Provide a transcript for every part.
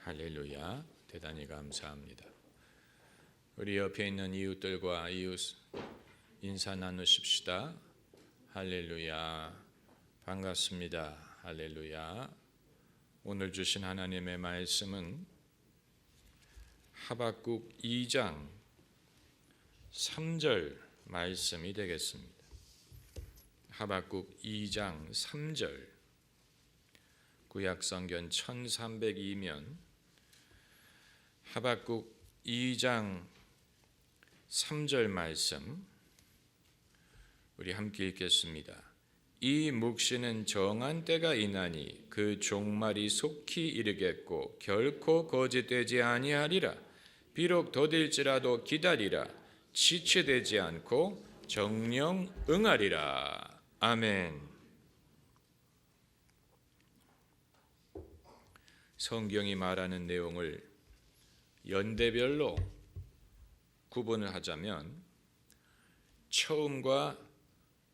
할렐루야. 대단히 감사합니다. 우리 옆에 있는 이웃들과 이웃 인사 나누십시다. 할렐루야. 반갑습니다. 할렐루야. 오늘 주신 하나님의 말씀은 하박국 2장 3절 말씀이 되겠습니다. 하박국 2장 3절, 구약성경 1302면 하박국 2장 3절 말씀 우리 함께 읽겠습니다. 이 묵시는 정한 때가 있나니 그 종말이 속히 이르겠고 결코 거짓되지 아니하리라. 비록 더딜지라도 기다리라. 지체되지 않고 정령 응하리라. 아멘. 성경이 말하는 내용을 연대별로 구분을 하자면 처음과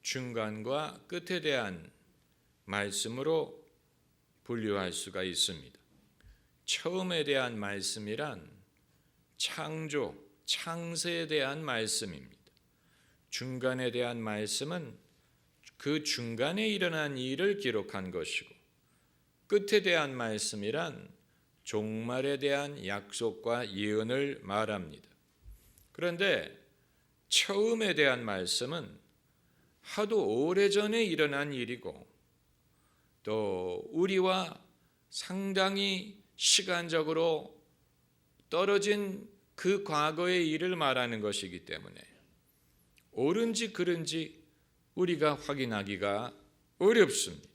중간과 끝에 대한 말씀으로 분류할 수가 있습니다. 처음에 대한 말씀이란 창조, 창세에 대한 말씀입니다. 중간에 대한 말씀은 그 중간에 일어난 일을 기록한 것이고, 끝에 대한 말씀이란 종말에 대한 약속과 예언을 말합니다. 그런데 처음에 대한 말씀은 하도 오래전에 일어난 일이고 또 우리와 상당히 시간적으로 떨어진 그 과거의 일을 말하는 것이기 때문에 옳은지 그른지 우리가 확인하기가 어렵습니다.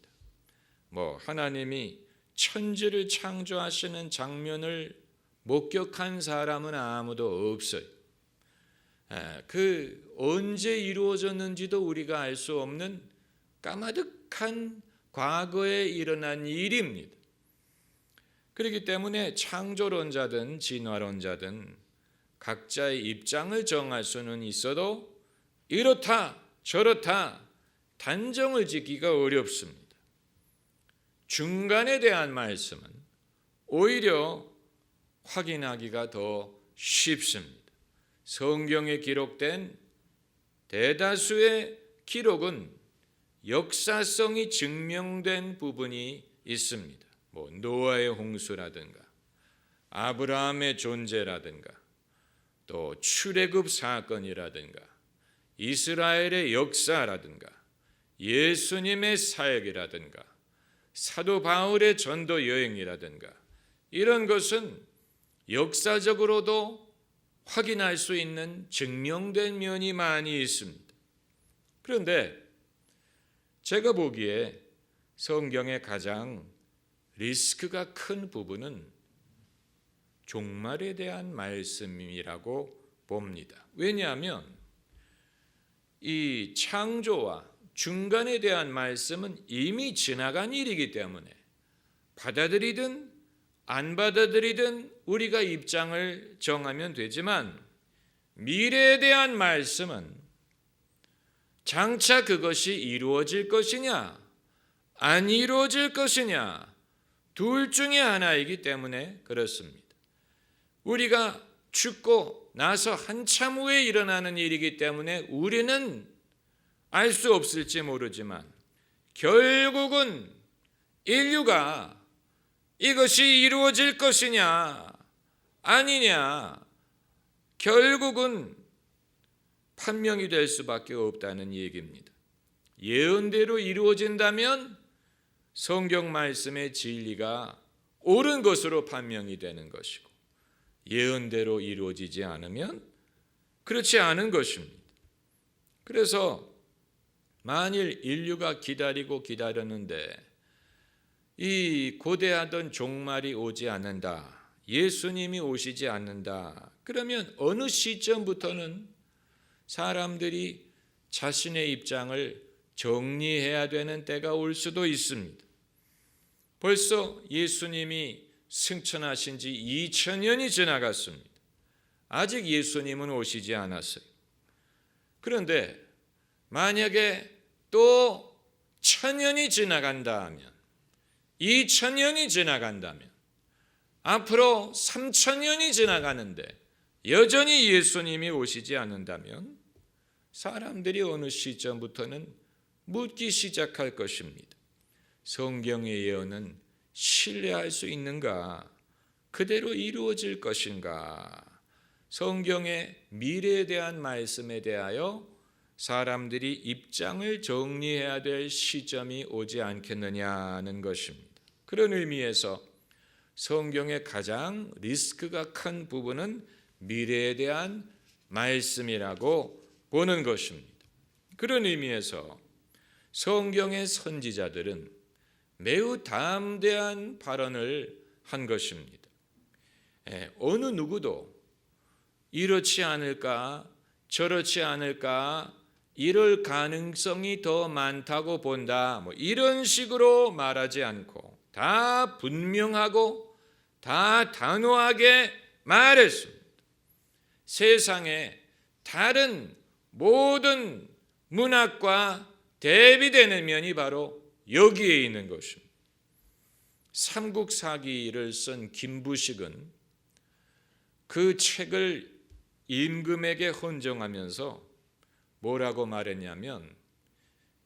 하나님이 천지를 창조하시는 장면을 목격한 사람은 아무도 없어요. 그 언제 이루어졌는지도 우리가 알 수 없는 까마득한 과거에 일어난 일입니다. 그렇기 때문에 창조론자든 진화론자든 각자의 입장을 정할 수는 있어도 이렇다 저렇다 단정을 짓기가 어렵습니다. 중간에 대한 말씀은 오히려 확인하기가 더 쉽습니다. 성경에 기록된 대다수의 기록은 역사성이 증명된 부분이 있습니다. 노아의 홍수라든가 아브라함의 존재라든가 또 출애굽 사건이라든가 이스라엘의 역사라든가 예수님의 사역이라든가 사도 바울의 전도 여행이라든가 이런 것은 역사적으로도 확인할 수 있는 증명된 면이 많이 있습니다. 그런데 제가 보기에 성경의 가장 리스크가 큰 부분은 종말에 대한 말씀이라고 봅니다. 왜냐하면 이 창조와 중간에 대한 말씀은 이미 지나간 일이기 때문에 받아들이든 안 받아들이든 우리가 입장을 정하면 되지만, 미래에 대한 말씀은 장차 그것이 이루어질 것이냐 안 이루어질 것이냐 둘 중에 하나이기 때문에 그렇습니다. 우리가 죽고 나서 한참 후에 일어나는 일이기 때문에 우리는 알 수 없을지 모르지만 결국은 인류가 이것이 이루어질 것이냐 아니냐 결국은 판명이 될 수밖에 없다는 얘기입니다. 예언대로 이루어진다면 성경 말씀의 진리가 옳은 것으로 판명이 되는 것이고, 예언대로 이루어지지 않으면 그렇지 않은 것입니다. 그래서 만일 인류가 기다렸는데 이 고대하던 종말이 오지 않는다, 예수님이 오시지 않는다, 그러면 어느 시점부터는 사람들이 자신의 입장을 정리해야 되는 때가 올 수도 있습니다. 벌써 예수님이 승천하신 지 2000년이 지나갔습니다. 아직 예수님은 오시지 않았어요. 그런데 만약에 또 1000년이 지나간다 하면, 2000년이 지나간다면 앞으로 3,000년이 지나가는데 여전히 예수님이 오시지 않는다면 사람들이 어느 시점부터는 묻기 시작할 것입니다. 성경의 예언은 신뢰할 수 있는가? 그대로 이루어질 것인가? 성경의 미래에 대한 말씀에 대하여 사람들이 입장을 정리해야 될 시점이 오지 않겠느냐는 것입니다. 그런 의미에서 성경의 가장 리스크가 큰 부분은 미래에 대한 말씀이라고 보는 것입니다. 그런 의미에서 성경의 선지자들은 매우 담대한 발언을 한 것입니다. 어느 누구도 이렇지 않을까, 저렇지 않을까, 이럴 가능성이 더 많다고 본다, 이런 식으로 말하지 않고 다 분명하고 다 단호하게 말했습니다. 세상에 다른 모든 문학과 대비되는 면이 바로 여기에 있는 것입니다. 삼국사기를 쓴 김부식은 그 책을 임금에게 헌정하면서 뭐라고 말했냐면,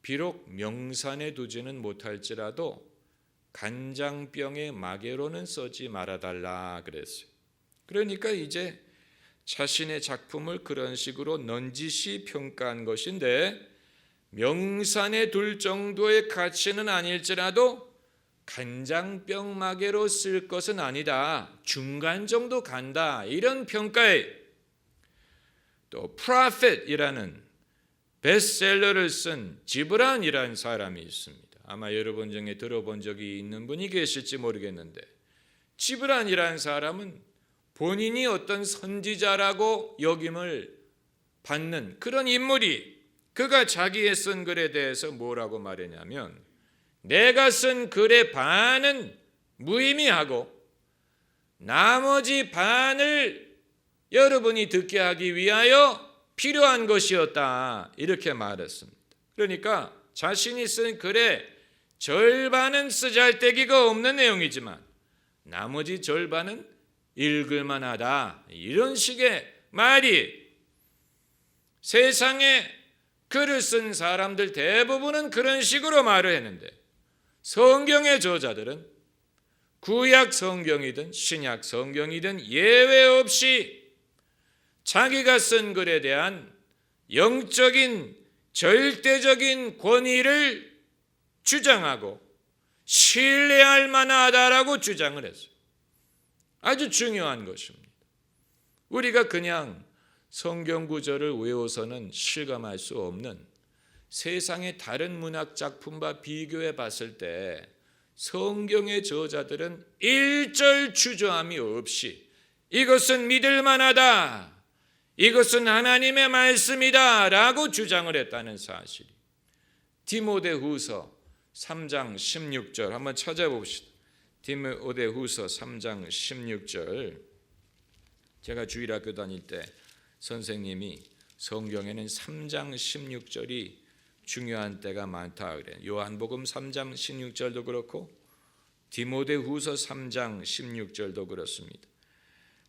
비록 명산에 두지는 못할지라도 간장병의 마개로는 써지 말아달라 그랬어요. 그러니까 이제 자신의 작품을 그런 식으로 넌지시 평가한 것인데, 명산에 둘 정도의 가치는 아닐지라도 간장병 마개로 쓸 것은 아니다, 중간 정도 간다, 이런 평가에 또 프로핏이라는 베스트셀러를 쓴 지브란이라는 사람이 있습니다. 아마 여러분 중에 들어본 적이 있는 분이 계실지 모르겠는데, 지브란이라는 사람은 본인이 어떤 선지자라고 여김을 받는 그런 인물이, 그가 자기의 쓴 글에 대해서 뭐라고 말했냐면, 내가 쓴 글의 반은 무의미하고 나머지 반을 여러분이 듣게 하기 위하여 필요한 것이었다, 이렇게 말했습니다. 그러니까 자신이 쓴 글의 절반은 쓰잘데기가 없는 내용이지만 나머지 절반은 읽을만 하다, 이런 식의 말이, 세상에 글을 쓴 사람들 대부분은 그런 식으로 말을 했는데, 성경의 저자들은 구약 성경이든 신약 성경이든 예외 없이 자기가 쓴 글에 대한 영적인 절대적인 권위를 주장하고 신뢰할 만하다라고 주장을 했어요. 아주 중요한 것입니다. 우리가 그냥 성경 구절을 외워서는 실감할 수 없는 세상의 다른 문학 작품과 비교해 봤을 때 성경의 저자들은 일절 주저함이 없이 이것은 믿을 만하다, 이것은 하나님의 말씀이다 라고 주장을 했다는 사실. 디모데후서 3장 16절 한번 찾아봅시다. 디모데후서 3장 16절. 제가 주일학교 다닐 때 선생님이 성경에는 3장 16절이 중요한 때가 많다 그래요. 요한복음 3장 16절도 그렇고 디모데후서 3장 16절도 그렇습니다.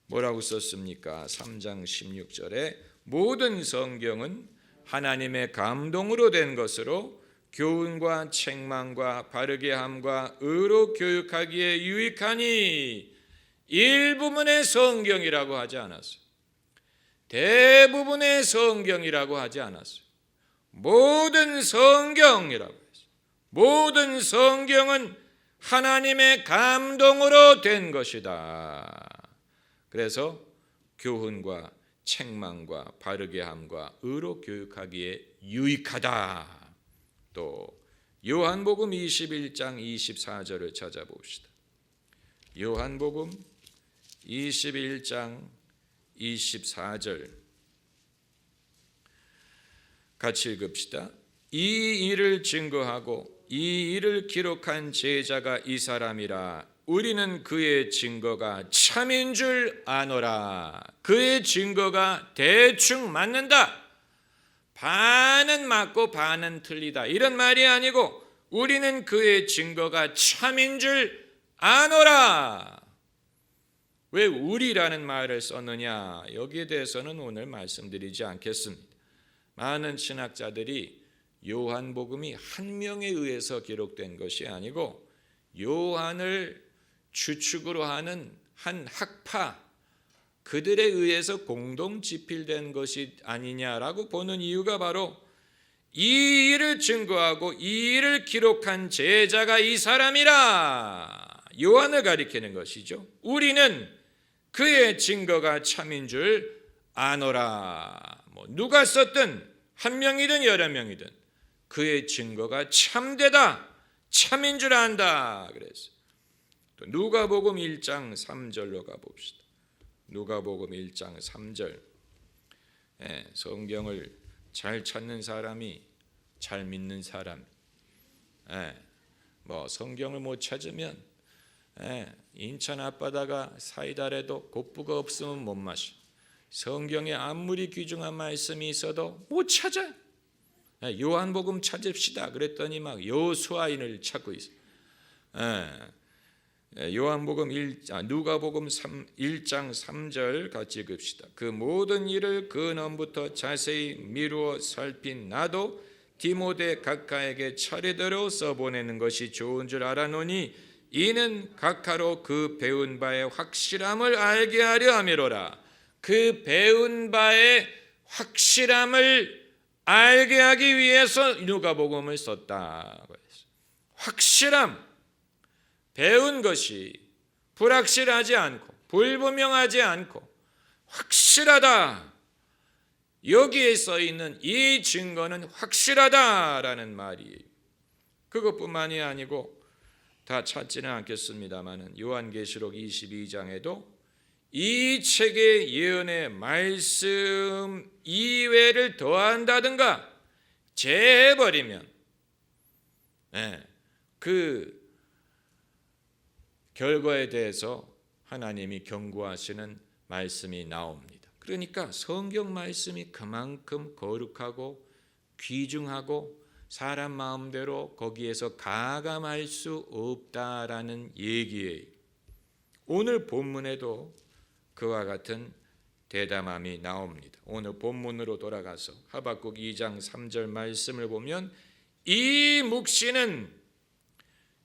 뭐라고 썼습니까? 3장 16절에 모든 성경은 하나님의 감동으로 된 것으로 교훈과 책망과 바르게 함과 의로 교육하기에 유익하니, 일부분의 성경이라고 하지 않았어요. 대부분의 성경이라고 하지 않았어요. 모든 성경이라고 했어요. 모든 성경은 하나님의 감동으로 된 것이다. 그래서 교훈과 책망과 바르게 함과 의로 교육하기에 유익하다. 또 요한복음 21장 24절을 찾아봅시다. 요한복음 21장 24절 같이 읽읍시다. 이 일을 증거하고 이 일을 기록한 제자가 이 사람이라. 우리는 그의 증거가 참인 줄 아노라. 그의 증거가 대충 맞는다, 반은 맞고 반은 틀리다, 이런 말이 아니고 우리는 그의 증거가 참인 줄 아노라. 왜 우리라는 말을 썼느냐? 여기에 대해서는 오늘 말씀드리지 않겠습니다. 많은 신학자들이 요한복음이 한 명에 의해서 기록된 것이 아니고 요한을 주축으로 하는 한 학파, 그들에 의해서 공동 집필된 것이 아니냐라고 보는 이유가 바로 이 일을 증거하고 이 일을 기록한 제자가 이 사람이라 요한을 가리키는 것이죠. 우리는 그의 증거가 참인 줄 아노라. 누가 썼든 한 명이든 여러 명이든 그의 증거가 참되다, 참인 줄 안다. 그래서 또 누가복음 1장 3절로 가봅시다. 누가복음 1장 3절. 성경을 잘 찾는 사람이 잘 믿는 사람. 성경을 못 찾으면 인천 앞바다가 사이다래도 곱부가 없으면 못 마셔. 성경에 아무리 귀중한 말씀이 있어도 못 찾아. 요한복음 찾읍시다 그랬더니 막 여호수아인을 찾고 있어. 누가복음 1장 3절 같이 읽읍시다. 그 모든 일을 근원부터 자세히 미루어 살핀 나도 디모데 각하에게 차례대로 써보내는 것이 좋은 줄 알아노니 이는 각하로 그 배운 바의 확실함을 알게 하려 함이로라. 그 배운 바의 확실함을 알게 하기 위해서 누가복음을 썼다. 확실함, 배운 것이 불확실하지 않고 불분명하지 않고 확실하다. 여기에 써 있는 이 증거는 확실하다라는 말이에요. 그것뿐만이 아니고 다 찾지는 않겠습니다만은 요한계시록 22장에도 이 책의 예언의 말씀 이외를 더한다든가 제해버리면 그 결과에 대해서 하나님이 경고하시는 말씀이 나옵니다. 그러니까 성경 말씀이 그만큼 거룩하고 귀중하고 사람 마음대로 거기에서 가감할 수 없다라는 얘기예요. 오늘 본문에도 그와 같은 대담함이 나옵니다. 오늘 본문으로 돌아가서 하박국 2장 3절 말씀을 보면 이 묵시는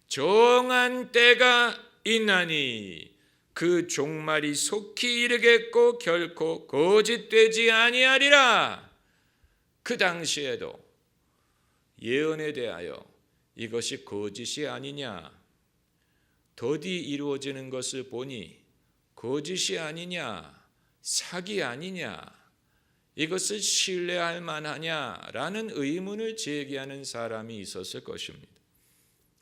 정한 때가 있나니 그 종말이 속히 이르겠고 결코 거짓되지 아니하리라. 그 당시에도 예언에 대하여 이것이 거짓이 아니냐, 더디 이루어지는 것을 보니 거짓이 아니냐, 사기 아니냐, 이것을 신뢰할 만하냐라는 의문을 제기하는 사람이 있었을 것입니다.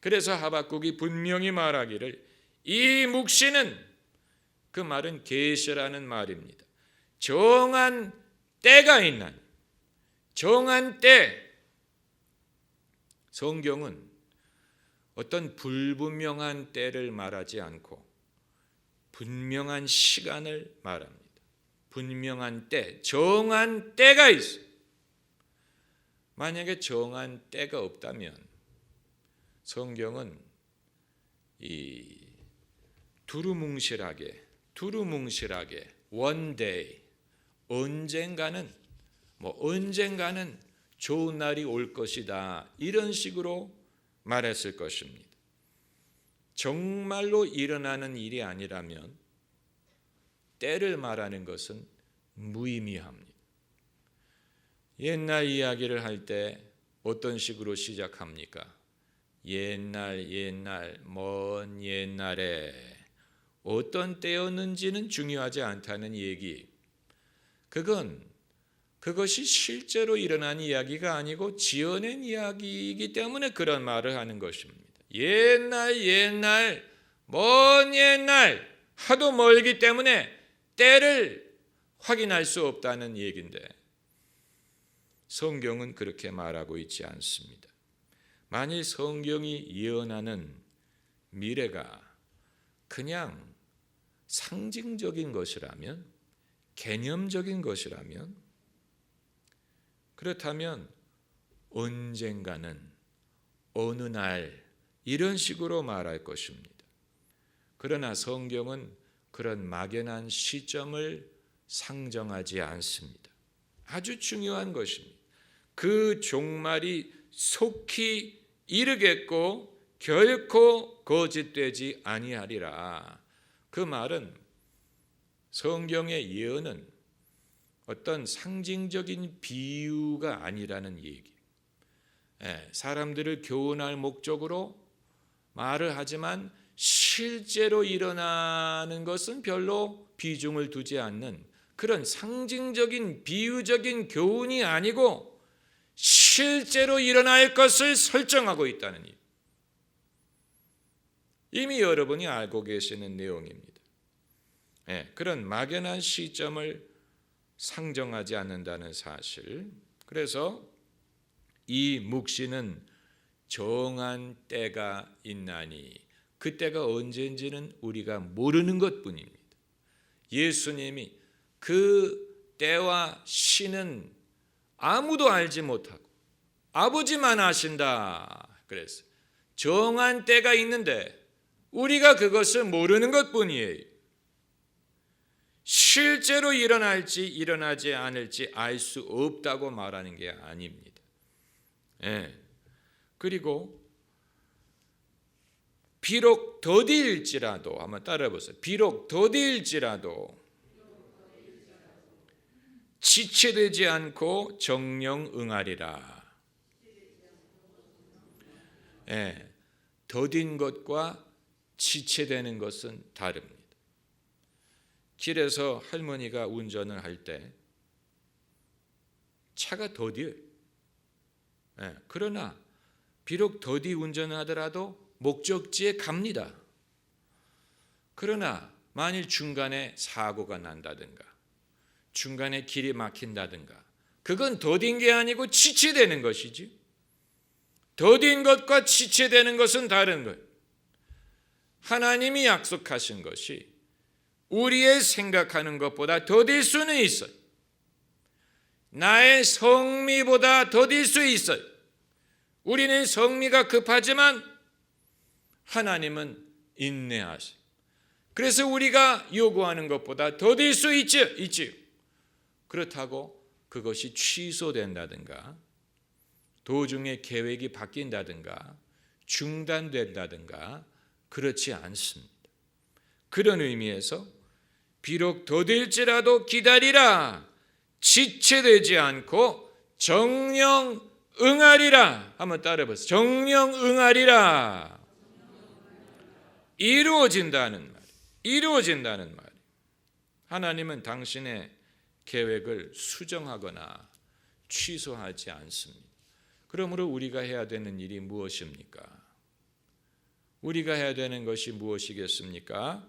그래서 하박국이 분명히 말하기를 이 묵시는, 그 말은 계시라는 말입니다. 정한 때가 있나니, 정한 때. 성경은 어떤 불분명한 때를 말하지 않고 분명한 시간을 말합니다. 분명한 때, 정한 때가 있어요. 만약에 정한 때가 없다면 성경은 이 두루뭉실하게 one day, 언젠가는 좋은 날이 올 것이다, 이런 식으로 말했을 것입니다. 정말로 일어나는 일이 아니라면 때를 말하는 것은 무의미합니다. 옛날 이야기를 할 때 어떤 식으로 시작합니까? 옛날 먼 옛날에 어떤 때였는지는 중요하지 않다는 얘기. 그것이 실제로 일어난 이야기가 아니고 지어낸 이야기이기 때문에 그런 말을 하는 것입니다. 옛날 먼 옛날, 하도 멀기 때문에 때를 확인할 수 없다는 얘기인데 성경은 그렇게 말하고 있지 않습니다. 만일 성경이 예언하는 미래가 그냥 상징적인 것이라면, 개념적인 것이라면, 그렇다면 언젠가는, 어느 날, 이런 식으로 말할 것입니다. 그러나 성경은 그런 막연한 시점을 상정하지 않습니다. 아주 중요한 것입니다. 그 종말이 속히 이르겠고 결코 거짓되지 아니하리라. 그 말은 성경의 예언은 어떤 상징적인 비유가 아니라는 얘기. 사람들을 교훈할 목적으로 말을 하지만 실제로 일어나는 것은 별로 비중을 두지 않는 그런 상징적인 비유적인 교훈이 아니고 실제로 일어날 것을 설정하고 있다는 일. 이미 여러분이 알고 계시는 내용입니다. 그런 막연한 시점을 상정하지 않는다는 사실. 그래서 이 묵시는 정한 때가 있나니 그 때가 언제인지는 우리가 모르는 것뿐입니다. 예수님이 그 때와 시는 아무도 알지 못하고 아버지만 아신다. 그래서 정한 때가 있는데 우리가 그것을 모르는 것뿐이에요. 실제로 일어날지 일어나지 않을지 알 수 없다고 말하는 게 아닙니다. 그리고 비록 더디일지라도 한번 따라해보세요. 비록 더디일지라도 지체되지 않고 정령 응하리라. 더딘 것과 지체되는 것은 다릅니다. 길에서 할머니가 운전을 할 때 차가 더디어요. 그러나 비록 더디 운전을 하더라도 목적지에 갑니다. 그러나 만일 중간에 사고가 난다든가 중간에 길이 막힌다든가 그건 더딘 게 아니고 지체되는 것이지. 더딘 것과 지체되는 것은 다른 거예요. 하나님이 약속하신 것이 우리의 생각하는 것보다 더딜 수는 있어요. 나의 성미보다 더딜 수 있어요. 우리는 성미가 급하지만 하나님은 인내하세요. 그래서 우리가 요구하는 것보다 더딜 수 있지요. 그렇다고 그것이 취소된다든가 도중에 계획이 바뀐다든가 중단된다든가 그렇지 않습니다. 그런 의미에서 비록 더딜지라도 기다리라. 지체되지 않고 정령 응하리라. 한번 따라해보세요. 정령 응하리라. 이루어진다는 말. 하나님은 당신의 계획을 수정하거나 취소하지 않습니다. 그러므로 우리가 해야 되는 일이 무엇입니까? 우리가 해야 되는 것이 무엇이겠습니까?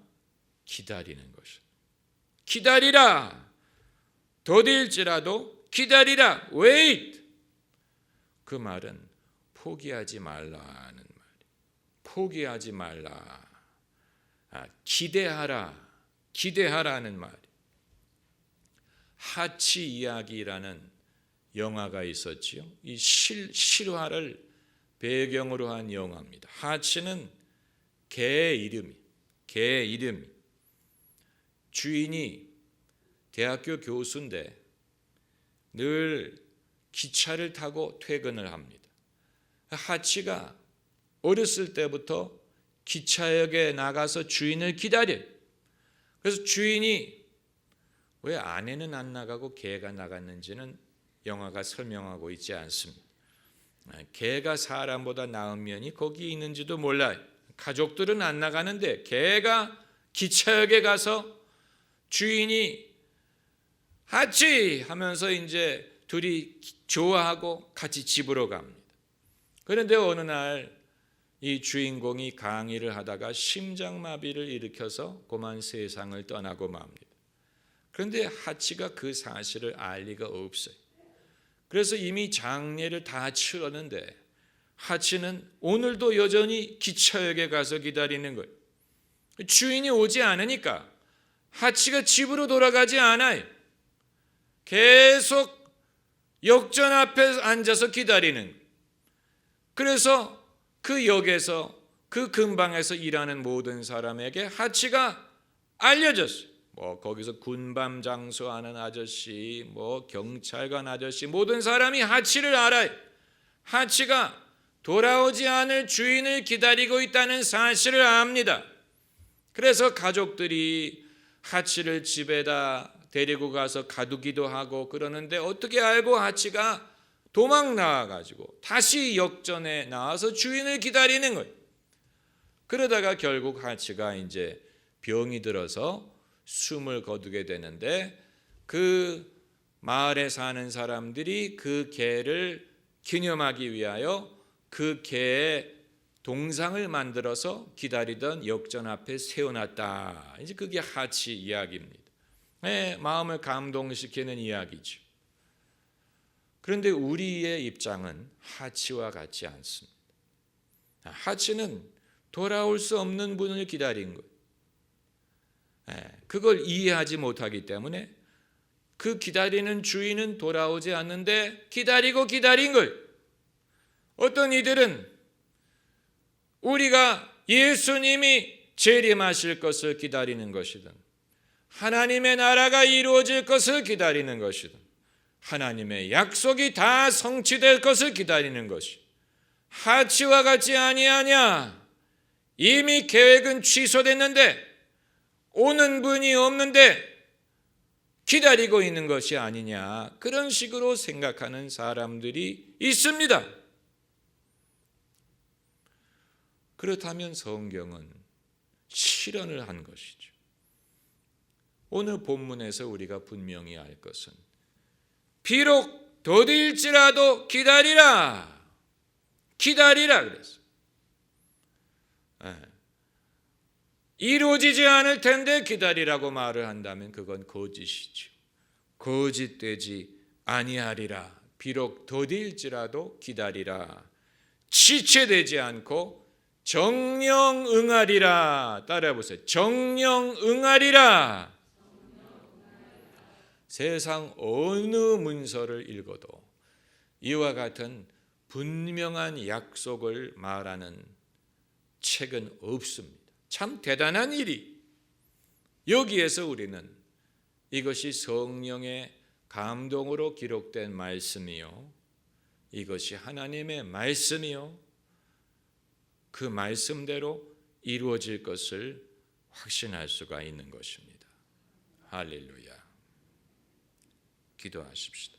기다리는 것입니다. 기다리라. 더딜지라도 기다리라. wait. 그 말은 포기하지 말라는 말이에요. 포기하지 말라. 기대하라는 말이에요. 하치 이야기라는 영화가 있었지요. 이 실화를 배경으로 한 영화입니다. 하치는 개 이름이 주인이 대학교 교수인데 늘 기차를 타고 퇴근을 합니다. 하치가 어렸을 때부터 기차역에 나가서 주인을 기다려요. 그래서 주인이 왜 아내는 안 나가고 개가 나갔는지는 영화가 설명하고 있지 않습니다. 개가 사람보다 나은 면이 거기에 있는지도 몰라요. 가족들은 안 나가는데 개가 기차역에 가서 주인이 하치 하면서 이제 둘이 좋아하고 같이 집으로 갑니다. 그런데 어느 날 이 주인공이 강의를 하다가 심장마비를 일으켜서 고만 세상을 떠나고 맙니다. 그런데 하치가 그 사실을 알 리가 없어요. 그래서 이미 장례를 다 치렀는데 하치는 오늘도 여전히 기차역에 가서 기다리는 거예요. 주인이 오지 않으니까 하치가 집으로 돌아가지 않아요. 계속 역전 앞에 앉아서 기다리는 거예요. 그래서 그 역에서 그 근방에서 일하는 모든 사람에게 하치가 알려졌어요. 뭐 거기서 군밤 장수하는 아저씨, 뭐 경찰관 아저씨, 모든 사람이 하치를 알아요. 하치가 돌아오지 않을 주인을 기다리고 있다는 사실을 압니다. 그래서 가족들이 하치를 집에다 데리고 가서 가두기도 하고 그러는데, 어떻게 알고 하치가 도망 나와가지고 다시 역전에 나와서 주인을 기다리는 거예요. 그러다가 결국 하치가 이제 병이 들어서 숨을 거두게 되는데, 그 마을에 사는 사람들이 그 개를 기념하기 위하여 그 개의 동상을 만들어서 기다리던 역전 앞에 세워놨다. 이제 그게 하치 이야기입니다. 마음을 감동시키는 이야기죠. 그런데 우리의 입장은 하치와 같지 않습니다. 하치는 돌아올 수 없는 분을 기다린 거예요. 그걸 이해하지 못하기 때문에 그 기다리는 주인은 돌아오지 않는데 기다리고 기다린 거예요. 어떤 이들은 우리가 예수님이 재림하실 것을 기다리는 것이든, 하나님의 나라가 이루어질 것을 기다리는 것이든, 하나님의 약속이 다 성취될 것을 기다리는 것이 하치와 같지 아니하냐? 이미 계획은 취소됐는데 오는 분이 없는데 기다리고 있는 것이 아니냐, 그런 식으로 생각하는 사람들이 있습니다. 그렇다면 성경은 실언을 한 것이죠. 오늘 본문에서 우리가 분명히 알 것은, 비록 더딜지라도 기다리라, 기다리라 그랬어요. 이루어지지 않을 텐데 기다리라고 말을 한다면 그건 거짓이죠. 거짓되지 아니하리라. 비록 더딜지라도 기다리라. 지체되지 않고 정령 응하리라. 따라해 보세요. 정령 응하리라. 세상 어느 문서를 읽어도 이와 같은 분명한 약속을 말하는 책은 없습니다. 참 대단한 일이, 여기에서 우리는 이것이 성령의 감동으로 기록된 말씀이요, 이것이 하나님의 말씀이요, 그 말씀대로 이루어질 것을 확신할 수가 있는 것입니다. 할렐루야. 기도하십시다.